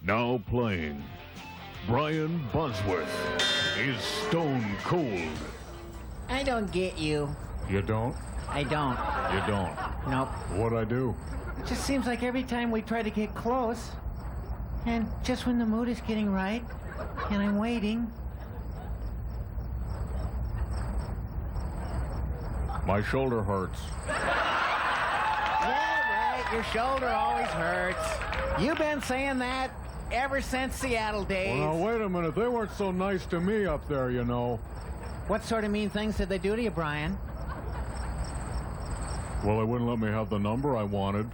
Now playing, Brian Bosworth is Stone Cold. I don't get you. You don't? I don't. You don't? Nope. What'd I do? It just seems like every time we try to get close, and just when the mood is getting right, and I'm waiting. My shoulder hurts. Yeah, right. Your shoulder always hurts. You've been saying that ever since Seattle days. Well, now, wait a minute. They weren't so nice to me up there, you know. What sort of mean things did they do to you, Brian? Well, they wouldn't let me have the number I wanted.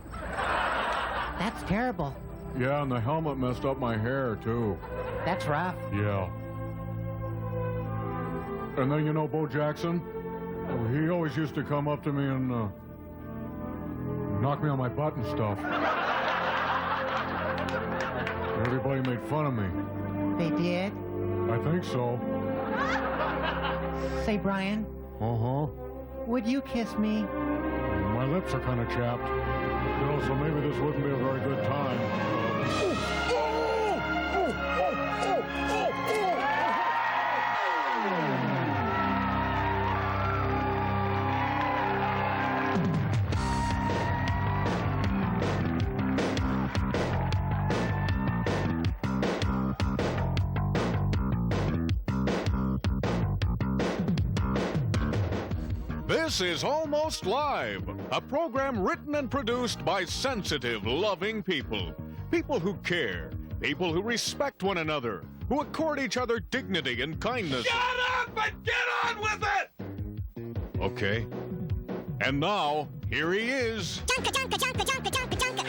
That's terrible. Yeah, and the helmet messed up my hair, too. That's rough. Yeah. And then, you know, Bo Jackson? Well, he always used to come up to me and knock me on my butt and stuff. Everybody made fun of me. They did? I think so. Say, Brian. Uh-huh. Would you kiss me? My lips are kind of chapped. You know, so maybe this wouldn't be a very good time. This is Almost Live, a program written and produced by sensitive, loving people. People who care, people who respect one another, who accord each other dignity and kindness. Shut up and get on with it! Okay. And now, here he is. Junka, junka, junka, junka, junka, junka.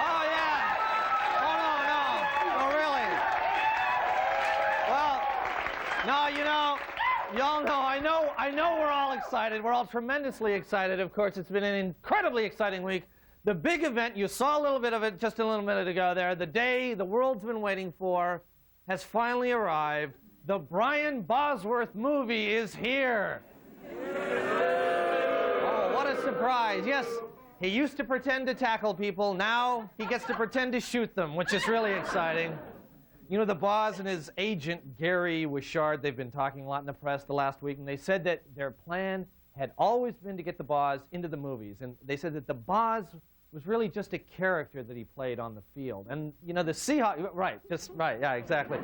Oh, yeah. Oh, no. Oh, really? Well, no, you know, y'all know, I know we're all excited. We're all tremendously excited. Of course, it's been an incredibly exciting week. The big event, you saw a little bit of it just a little minute ago there. The day the world's been waiting for has finally arrived. The Brian Bosworth movie is here. Oh, what a surprise. Yes, he used to pretend to tackle people. Now he gets to pretend to shoot them, which is really exciting. You know, the boss and his agent, Gary Wishart, they've been talking a lot in the press the last week, and they said that their plan had always been to get the Boz into the movies. And they said that the Boz was really just a character that he played on the field. And, you know, the Seahawks, right, yeah, exactly.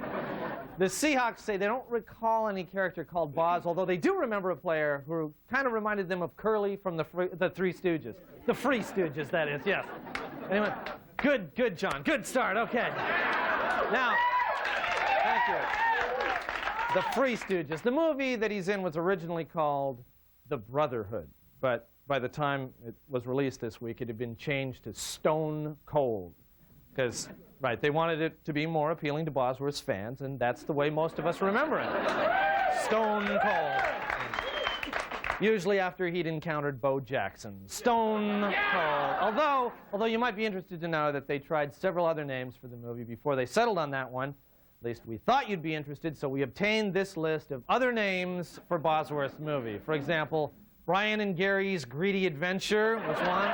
The Seahawks say they don't recall any character called Boz, although they do remember a player who kind of reminded them of Curly from the Three Stooges. The Free Stooges, that is, yes. Anyway, good, John. Good start, okay. Now, thank you. The Free Stooges. The movie that he's in was originally called The Brotherhood, but by the time it was released this week, it had been changed to Stone Cold. Because, right, they wanted it to be more appealing to Bosworth's fans, and that's the way most of us remember it. Stone Cold. Usually after he'd encountered Bo Jackson. Stone Cold. Although you might be interested to know that they tried several other names for the movie before they settled on that one. At least we thought you'd be interested, so we obtained this list of other names for Bosworth's movie. For example, Brian and Gary's Greedy Adventure was one.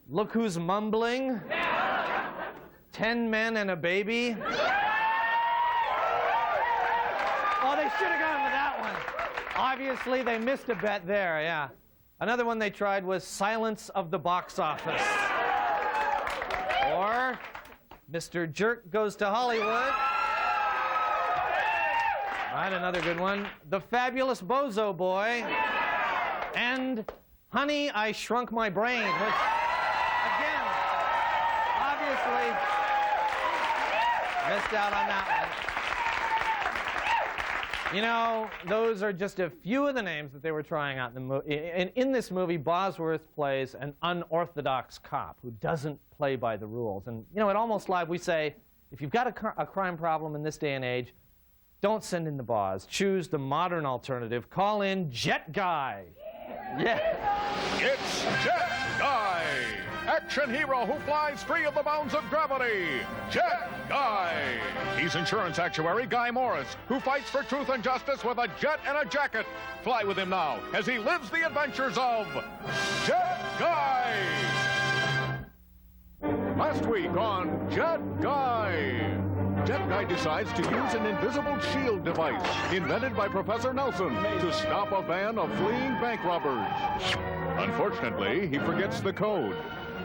Look Who's Mumbling. 10 Men and a Baby. Oh, they should have gone with that one. Obviously, they missed a bet there, yeah. Another one they tried was Silence of the Box Office. Or Mr. Jerk Goes to Hollywood. Right, another good one. The Fabulous Bozo Boy. And Honey, I Shrunk My Brain, which, again, obviously missed out on that one. You know, those are just a few of the names that they were trying out in the movie. In this movie, Bosworth plays an unorthodox cop who doesn't play by the rules. And, you know, at Almost Live, we say, if you've got a crime problem in this day and age, don't send in the Boz. Choose the modern alternative. Call in Jet Guy. Yeah. It's Jet Guy. action hero who flies free of the bounds of gravity, Jet Guy. He's insurance actuary Guy Morris, who fights for truth and justice with a jet and a jacket. Fly with him now as he lives the adventures of Jet Guy. Last week on Jet Guy. Jet Guy decides to use an invisible shield device invented by Professor Nelson to stop a band of fleeing bank robbers. Unfortunately, he forgets the code.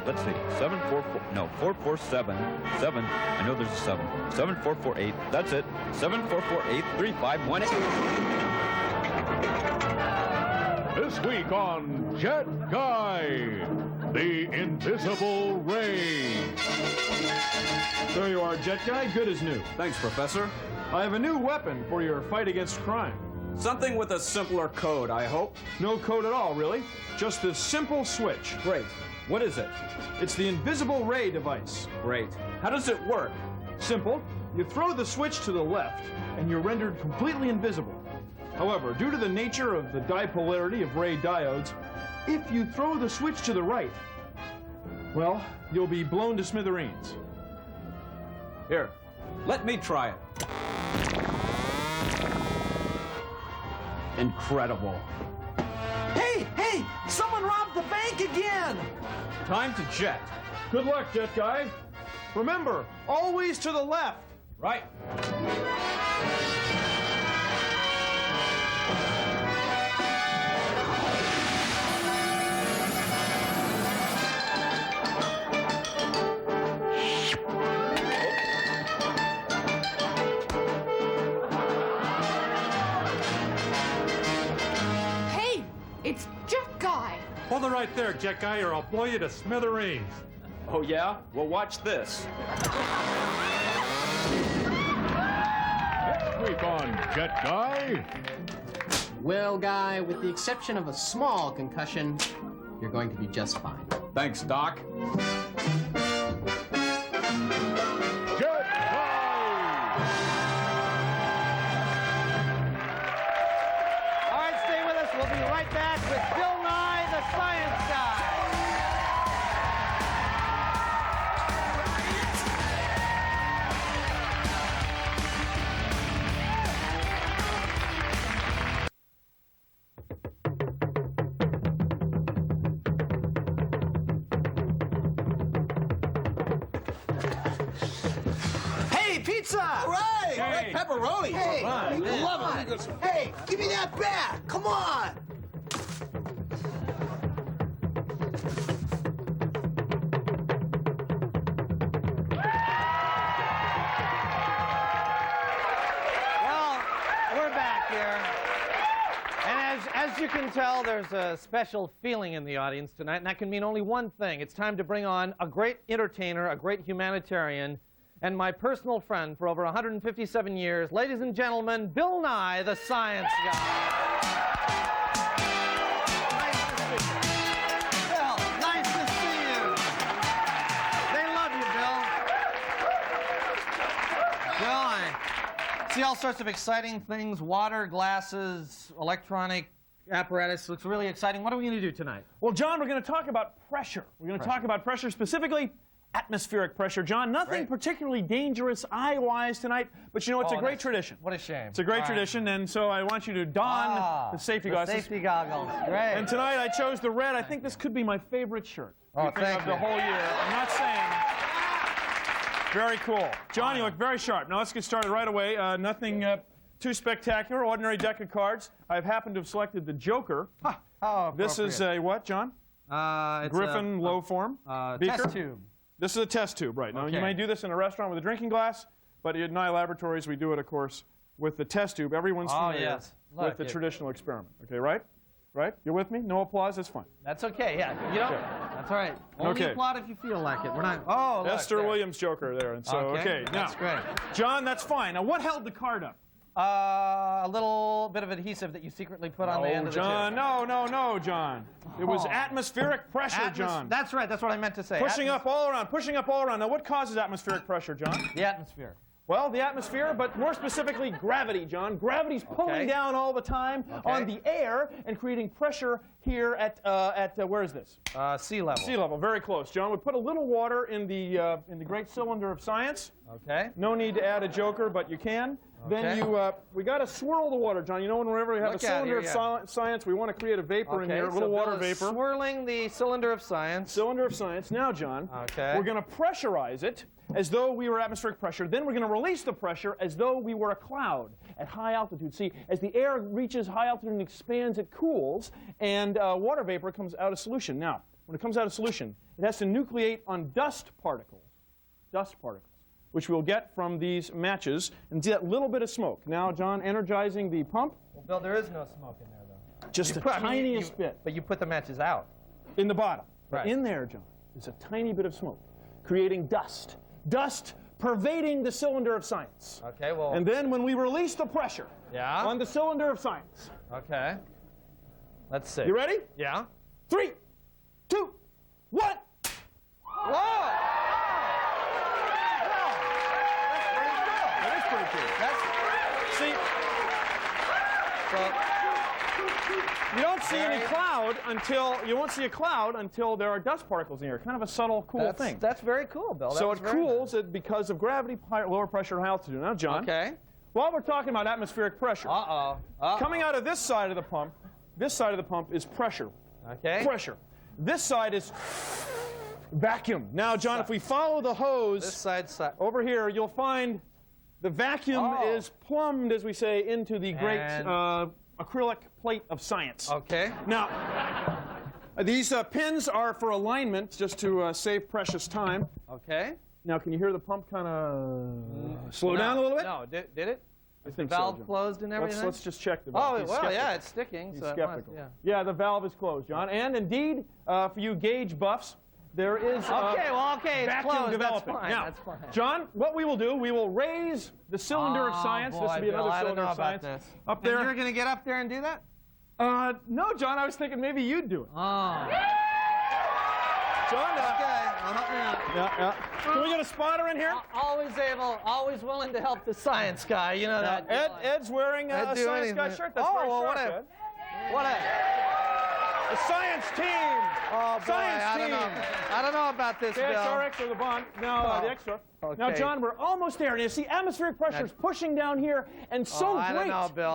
Let's see, 4447. I know there's a 7. 7448. That's it. 7448-3518. This week on Jet Guy, the Invisible Ray. There you are, Jet Guy. Good as new. Thanks, Professor. I have a new weapon for your fight against crime. Something with a simpler code, I hope. No code at all, really. Just a simple switch. Great. What is it? It's the Invisible Ray device. Great. How does it work? Simple. You throw the switch to the left, and you're rendered completely invisible. However, due to the nature of the dipolarity of ray diodes, if you throw the switch to the right, well, you'll be blown to smithereens. Here, let me try it. Incredible. Hey! Someone robbed the bank again! Time to jet. Good luck, Jet Guy. Remember, always to the left. Right. Hey, it's Jet Guy. Hold it right there, Jet Guy, or I'll blow you to smithereens. Oh, yeah? Well, watch this. Next week on Jet Guy. Well, Guy, with the exception of a small concussion, you're going to be just fine. Thanks, Doc. Jet Guy. All right, stay with us. We'll be right back with Bill Nye, the Science Guy. Hey, pizza! All right! Hey. Pepperoni! Hey, love it. Hey, give me that bat! Come on! Well, we're back here. And as you can tell, there's a special feeling in the audience tonight, and that can mean only one thing. It's time to bring on a great entertainer, a great humanitarian, and my personal friend for over 157 years. Ladies and gentlemen, Bill Nye, the Science Guy. Bill, nice to see you. They love you, Bill. Bill, I see all sorts of exciting things, water, glasses, electronic apparatus. Looks really exciting. What are we going to do tonight? Well, John, we're going to talk about pressure. We're going to talk about pressure, specifically atmospheric pressure. John, nothing particularly dangerous eye-wise tonight, but you know, it's a great tradition. What a shame. It's a great tradition, and so I want you to don the safety glasses. Safety goggles. Great. And tonight I chose the red. I think this could be my favorite shirt. Oh, thank of you. the whole year. I'm not saying. Very cool. John, you look very sharp. Now let's get started right away. Nothing too spectacular. Ordinary deck of cards. I've happened to have selected the Joker. Oh, This is a what, John? it's Griffin low form. Beaker? test tube. This is a test tube, right. Now, you Okay. may do this in a restaurant with a drinking glass, but at Nye Laboratories, we do it, of course, with the test tube. Everyone's familiar yes. with Look, the it- traditional experiment. Okay, right? Right? You're with me? No applause? That's fine. That's okay, yeah. You know, Okay. that's all right. Only Okay. applaud if you feel like it. We're not. Oh, look, Esther there. Williams Joker there. And so, okay. Now, That's great. John, that's fine. Now, what held the card up? A little bit of adhesive that you secretly put on the end of the John. tube. No, John. It was Oh. atmospheric pressure, John. That's right. That's what I meant to say. Pushing up all around, pushing up all around. Now, what causes atmospheric pressure, John? The atmosphere. Well, the atmosphere, but more specifically gravity, John. Gravity's pulling down all the time on the air and creating pressure here at where is this? Sea level. Sea level, very close, John. We put a little water in the great cylinder of science. Okay. No need to add a joker, but you can. Then we got to swirl the water, John. You know, whenever we have a cylinder of science, we want to create a vapor in here, a little water vapor. Swirling the cylinder of science. Cylinder of science. Now, John, we're going to pressurize it as though we were atmospheric pressure. Then we're going to release the pressure as though we were a cloud at high altitude. See, as the air reaches high altitude and expands, it cools, and water vapor comes out of solution. Now, when it comes out of solution, it has to nucleate on dust particles, which we'll get from these matches, and see that little bit of smoke. Now, John, energizing the pump. Well, Bill, there is no smoke in there, though. Just the tiniest bit. But you put the matches out. In the bottom. Right. But in there, John, is a tiny bit of smoke, creating dust. Dust pervading the cylinder of science. Okay, well. And then when we release the pressure on the cylinder of science. Okay. Let's see. You ready? Yeah. 3, 2, 1. Whoa! That is pretty cool. See, you don't see any cloud until you won't see a cloud until there are dust particles in here. Kind of a subtle, cool thing. That's very cool, Bill. So it cools it because of gravity, lower pressure, high altitude. Now, John. Okay. While we're talking about atmospheric pressure, coming out of this side of the pump is pressure. Okay. Pressure. This side is vacuum. Now, John, if we follow the hose this side over here, you'll find the vacuum is plumbed, as we say, into the great acrylic plate of science. Okay. Now, these pins are for alignment, just to save precious time. Okay. Now, can you hear the pump kind of slow down a little bit? No, did it? I think the valve so, John. closed and everything? Let's just check the valve. Oh, well, yeah, it's sticking. He's so skeptical. Yeah, the valve is closed, John. And indeed, for you gauge buffs, there is it's vacuum closed. developing. That's fine. Now, That's fine. John, what we will do, we will raise the cylinder of science. Boy, this will be Bill, another cylinder of science. Up there. And you're going to get up there and do that? No, John, I was thinking maybe you'd do it. Oh. John, okay, I'll help you out. Yeah. Can we get a spotter in here? Always willing to help the science guy. You know that. Ed's wearing a science guy shirt. That's very sharp, Ed. The science team. Oh, boy, science I don't know about this, Bill. KXRX or the bond. No, the extra. Okay. Now, John, we're almost there. And you see, atmospheric pressure is pushing down here, and so great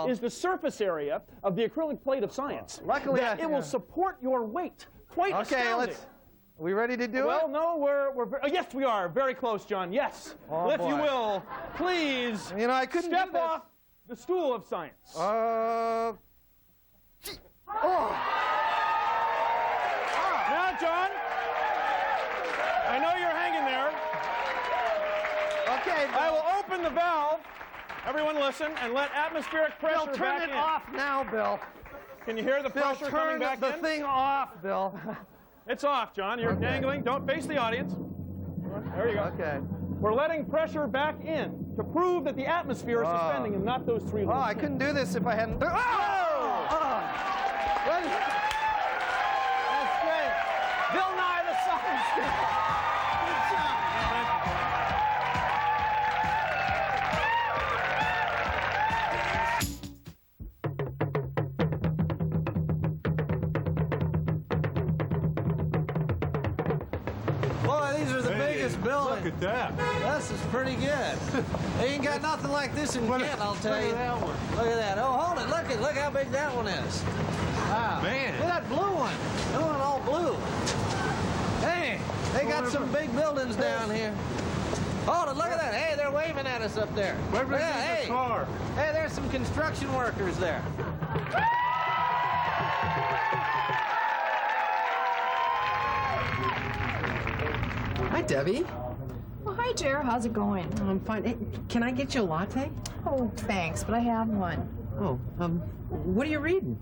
is the surface area of the acrylic plate of science. Luckily, that it will support your weight. Quite astounding. Are we ready to do it? Well, no, we're yes, we are. Very close, John. Yes. If you will, please. You know, I couldn't step do this. off the stool of science. Now, John, I know you're hanging there. Okay, Bill. I will open the valve. Everyone listen and let atmospheric pressure Bill, back turn it in. off now, Bill. Can you hear the pressure coming back Turn in? the thing off, Bill. It's off, John. You're dangling. Don't face the audience. There you go. Okay. We're letting pressure back in to prove that the atmosphere is suspending and not those three little I couldn't do this if I hadn't. Oh! That's great. Bill Nye, the science guy. Good job. Boy, these are the biggest buildings. Look at that. This is pretty good. They ain't got nothing like this in Kent, I'll tell you. Look at that one. Look at that. Oh, hold it. Look how big that one is. Wow. Man. Look at that blue one. That one all blue. Hey, they got some big buildings down here. Hold it. Look at that. Hey, they're waving at us up there. Hey. Car. Hey, there's some construction workers there. Hi, Debbie. Well, hi, Jer. How's it going? I'm fine. Hey, can I get you a latte? Oh, thanks, but I have one. Oh, what are you reading?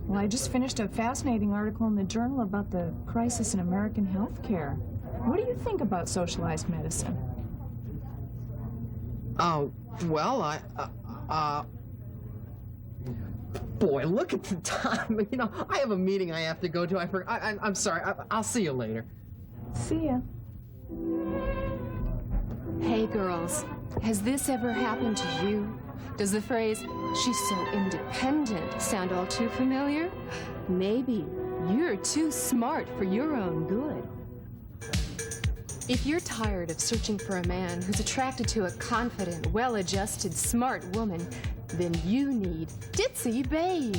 Well, I just finished a fascinating article in the journal about the crisis in American healthcare. What do you think about socialized medicine? Oh, well, boy, look at the time. You know, I have a meeting I have to go to. I'm sorry. I'll see you later. See ya. Hey, girls. Has this ever happened to you? Does the phrase, "she's so independent," sound all too familiar? Maybe you're too smart for your own good. If you're tired of searching for a man who's attracted to a confident, well-adjusted, smart woman, then you need Ditzy Babe.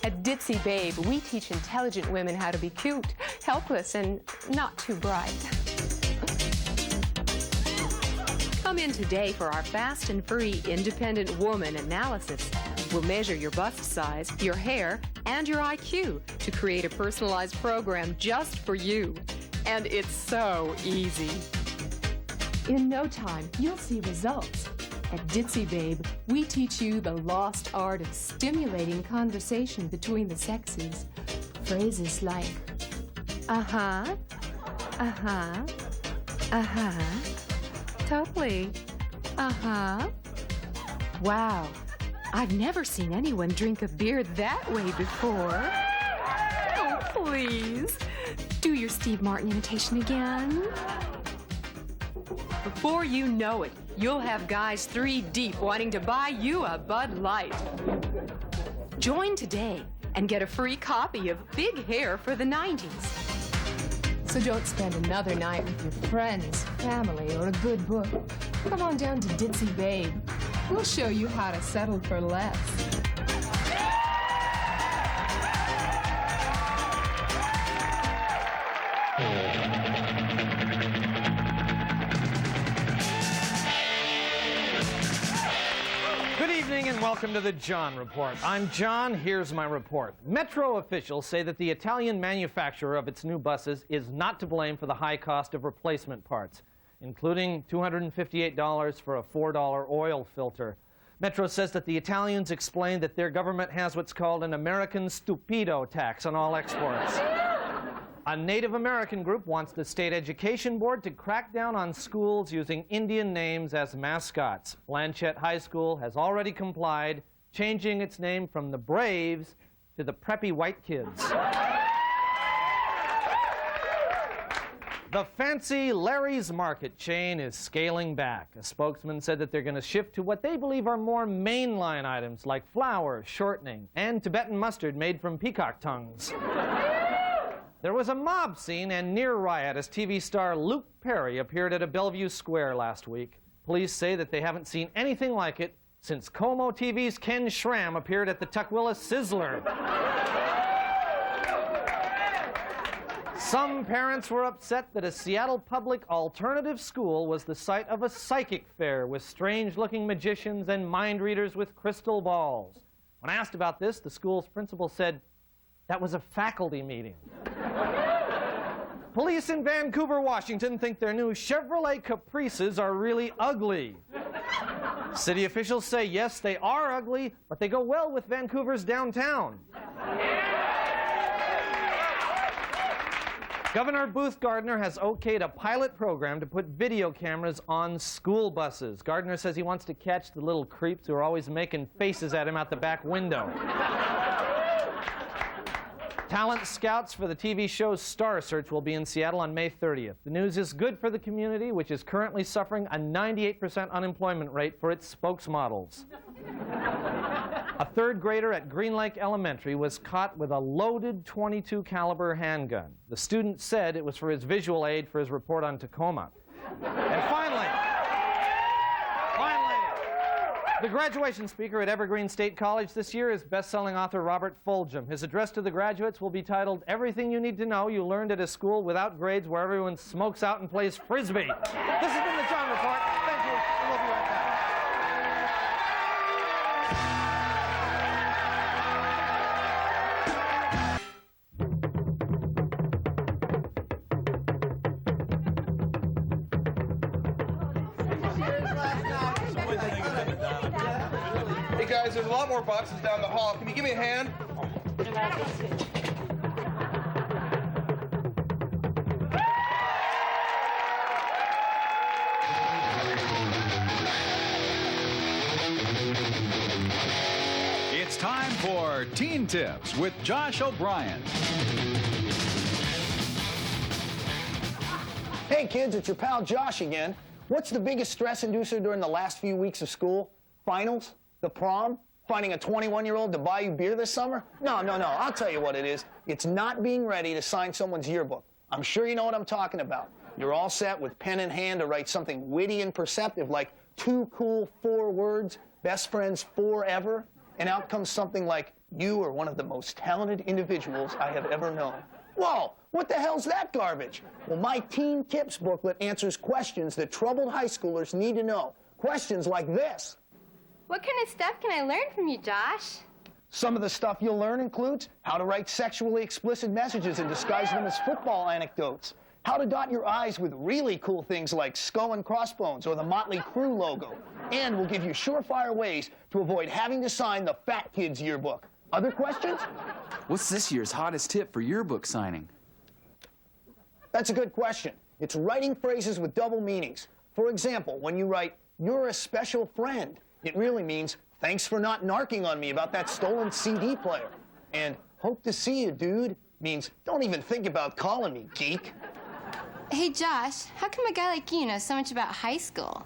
At Ditzy Babe, we teach intelligent women how to be cute, helpless, and not too bright. Come in today for our fast and free independent woman analysis. We'll measure your bust size, your hair, and your IQ to create a personalized program just for you. And it's so easy. In no time, you'll see results. At Ditzy Babe, we teach you the lost art of stimulating conversation between the sexes. Phrases like, uh-huh, uh-huh, uh-huh, totally, uh-huh. Wow, I've never seen anyone drink a beer that way before. Oh, please. Do your Steve Martin imitation again. Before you know it, you'll have guys 3 deep wanting to buy you a Bud Light. Join today and get a free copy of Big Hair for the 90s. So don't spend another night with your friends, family, or a good book. Come on down to Ditzy Babe. We'll show you how to settle for less. Good evening and welcome to the John Report. I'm John, here's my report. Metro officials say that the Italian manufacturer of its new buses is not to blame for the high cost of replacement parts, including $258 for a $4 oil filter. Metro says that the Italians explained that their government has what's called an American Stupido tax on all exports. A Native American group wants the state education board to crack down on schools using Indian names as mascots. Blanchette High School has already complied, changing its name from the Braves to the Preppy White Kids. The fancy Larry's Market chain is scaling back. A spokesman said that they're going to shift to what they believe are more mainline items like flour, shortening, and Tibetan mustard made from peacock tongues. There was a mob scene and near riot as TV star Luke Perry appeared at a Bellevue Square last week. Police say that they haven't seen anything like it since Como TV's Ken Schramm appeared at the Tukwila Sizzler. Some parents were upset that a Seattle public alternative school was the site of a psychic fair with strange-looking magicians and mind readers with crystal balls. When asked about this, the school's principal said, "That was a faculty meeting." Police in Vancouver, Washington think their new Chevrolet Caprices are really ugly. City officials say, yes, they are ugly, but they go well with Vancouver's downtown. Governor Booth Gardner has okayed a pilot program to put video cameras on school buses. Gardner says he wants to catch the little creeps who are always making faces at him out the back window. Talent scouts for the TV show Star Search will be in Seattle on May 30th. The news is good for the community, which is currently suffering a 98% unemployment rate for its spokesmodels. A third grader at Green Lake Elementary was caught with a loaded .22 caliber handgun. The student said it was for his visual aid for his report on Tacoma. And finally, the graduation speaker at Evergreen State College this year is best-selling author Robert Fulghum. His address to the graduates will be titled, "Everything You Need to Know You Learned at a School Without Grades Where Everyone Smokes Out and Plays Frisbee." This has been the John Report. Thank you, and we'll be right back. Hey guys, there's a lot more boxes down the hall. Can you give me a hand? It's time for Teen Tips with Josh O'Brien. Hey kids, it's your pal Josh again. What's the biggest stress inducer during the last few weeks of school? Finals? The prom? Finding a 21-year-old to buy you beer this summer? No. I'll tell you what it is. It's not being ready to sign someone's yearbook. I'm sure you know what I'm talking about. You're all set with pen in hand to write something witty and perceptive like 2 cool 4 words, best friends forever, and out comes something like, you are one of the most talented individuals I have ever known. Whoa, what the hell's that garbage? Well, my Teen Tips booklet answers questions that troubled high schoolers need to know. Questions like this. What kind of stuff can I learn from you, Josh? Some of the stuff you'll learn includes how to write sexually explicit messages and disguise them as football anecdotes, how to dot your I's with really cool things like Skull and Crossbones or the Motley Crue logo, and we'll give you surefire ways to avoid having to sign the fat kid's yearbook. Other questions? What's this year's hottest tip for yearbook signing? That's a good question. It's writing phrases with double meanings. For example, when you write, you're a special friend, it really means, thanks for not narking on me about that stolen CD player. And hope to see you, dude, means, don't even think about calling me, geek. Hey, Josh, how come a guy like you knows so much about high school?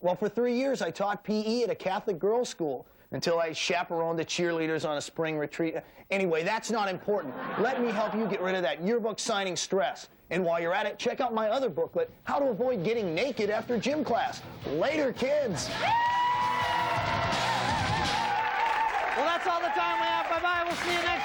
Well, for 3 years, I taught PE at a Catholic girls' school until I chaperoned the cheerleaders on a spring retreat. Anyway, that's not important. Let me help you get rid of that yearbook signing stress. And while you're at it, check out my other booklet, How to Avoid Getting Naked After Gym Class. Later, kids. Well, that's all the time we have. Bye-bye. We'll see you next